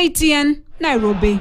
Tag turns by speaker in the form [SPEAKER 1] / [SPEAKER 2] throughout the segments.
[SPEAKER 1] KTN, Nairobi.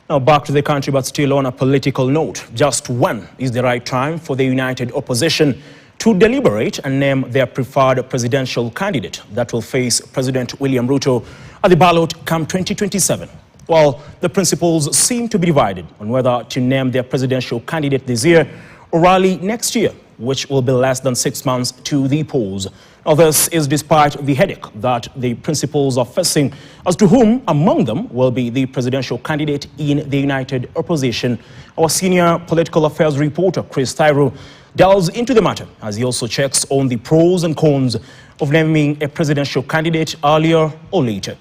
[SPEAKER 2] Now back to the country, but still on a political note. Just when is the right time for the united opposition to deliberate and name their preferred presidential candidate that will face President William Ruto at the ballot come 2027? Well, the principals seem to be divided on whether to name their presidential candidate this year or early next year, which will be less than 6 months to the polls. Now, this is despite the headache that the principals are facing as to whom among them will be the presidential candidate in the united opposition. Our senior political affairs reporter, Chris Thyro, delves into the matter as he also checks on the pros and cons of naming a presidential candidate earlier or later.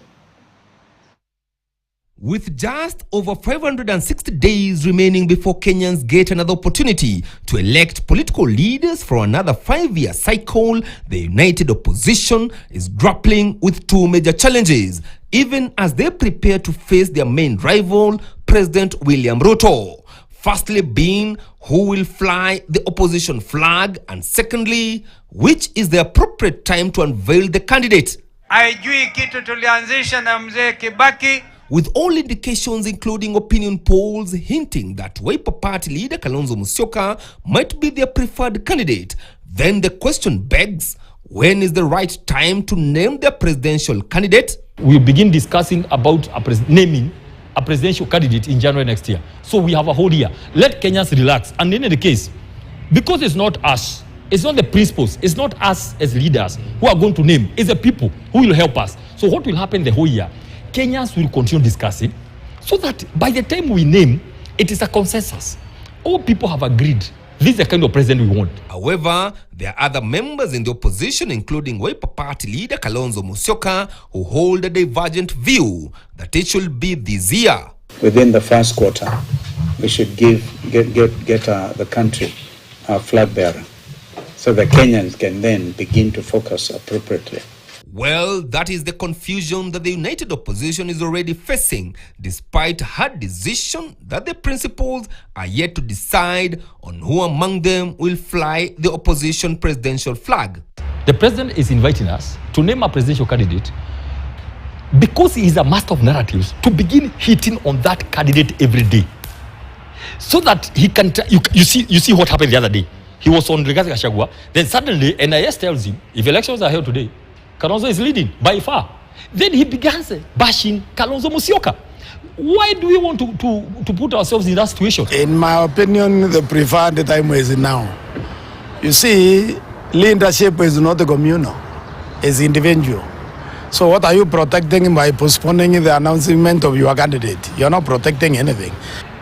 [SPEAKER 3] With just over 560 days remaining before Kenyans get another opportunity to elect political leaders for another 5-year cycle, the united opposition is grappling with two major challenges, even as they prepare to face their main rival, President William Ruto. Firstly being, who will fly the opposition flag? And secondly, which is the appropriate time to unveil the candidate?
[SPEAKER 4] Haijui kitu tulianzisha na mzee Kibaki.
[SPEAKER 3] With all indications, including opinion polls, hinting that Wiper Party leader Kalonzo Musyoka might be their preferred candidate, then the question begs, when is the right time to name their presidential candidate?
[SPEAKER 5] We begin discussing about naming a presidential candidate in January next year. So we have a whole year. Let Kenyans relax. And in any case, because it's not us, it's not the principals, it's not us as leaders who are going to name, it's the people who will help us. So what will happen the whole year? Kenyans will continue discussing so that by the time we name, it is a consensus. All people have agreed this is the kind of president we want.
[SPEAKER 3] However, there are other members in the opposition, including Wiper Party leader Kalonzo Musyoka, who hold a divergent view that it should be this year.
[SPEAKER 6] Within the first quarter, we should get the country a flag bearer, so the Kenyans can then begin to focus appropriately.
[SPEAKER 3] Well, that is the confusion that the united opposition is already facing, despite her decision that the principals are yet to decide on who among them will fly the opposition presidential flag.
[SPEAKER 5] The president is inviting us to name a presidential candidate because he is a master of narratives, to begin hitting on that candidate every day, so that he can. You see what happened the other day. He was on Rigathi Gachagua. Then suddenly NIS tells him, if elections are held today, Kalonzo is leading by far. Then he begins bashing Kalonzo Musyoka. Why do we want to put ourselves in that situation?
[SPEAKER 7] In my opinion, the preferred time is now. You see, leadership is not a communal, it's individual. So what are you protecting by postponing the announcement of your candidate? You're not protecting anything.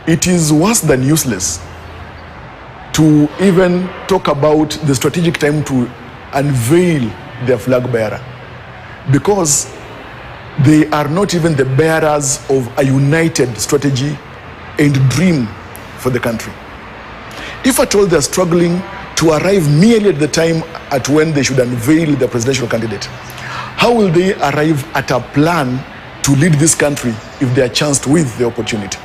[SPEAKER 8] It is worse than useless to even talk about the strategic time to unveil their flag bearer, because they are not even the bearers of a united strategy and dream for the country. If at all they're struggling to arrive merely at the time at when they should unveil their presidential candidate, how will they arrive at a plan to lead this country if they are chanced with the opportunity?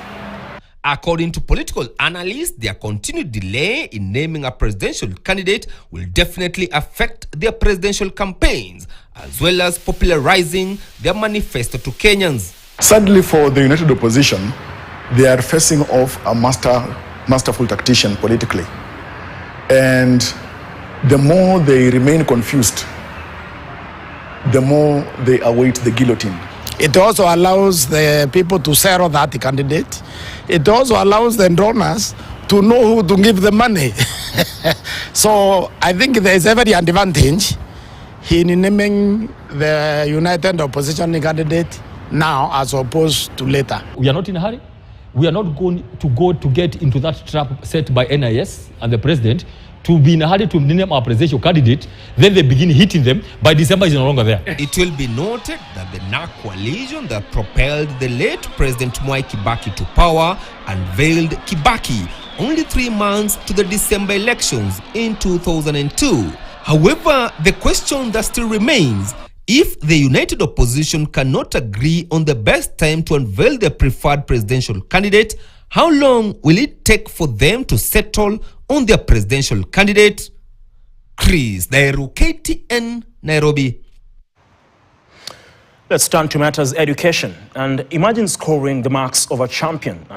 [SPEAKER 3] According to political analysts, their continued delay in naming a presidential candidate will definitely affect their presidential campaigns, as well as popularizing their manifesto to Kenyans.
[SPEAKER 8] Sadly for the united opposition, they are facing off a masterful tactician politically. And the more they remain confused, the more they await the guillotine.
[SPEAKER 7] It also allows the people to settle that candidate. It also allows the donors to know who to give the money. So I think there is every advantage in naming the united opposition candidate now as opposed to later.
[SPEAKER 5] We are not in a hurry. We are not going to get into that trap set by NIS and the president to be in a hurry to name our presidential candidate. Then they begin hitting them. By December, is no longer there.
[SPEAKER 3] It will be noted that the NARC coalition that propelled the late President Mwai Kibaki to power unveiled Kibaki only 3 months to the December elections in 2002. However, the question that still remains, if the united opposition cannot agree on the best time to unveil their preferred presidential candidate, how long will it take for them to settle on their presidential candidate? Chris Thyro, KTN, Nairobi.
[SPEAKER 2] Let's turn to matters education. And imagine scoring the marks of a champion and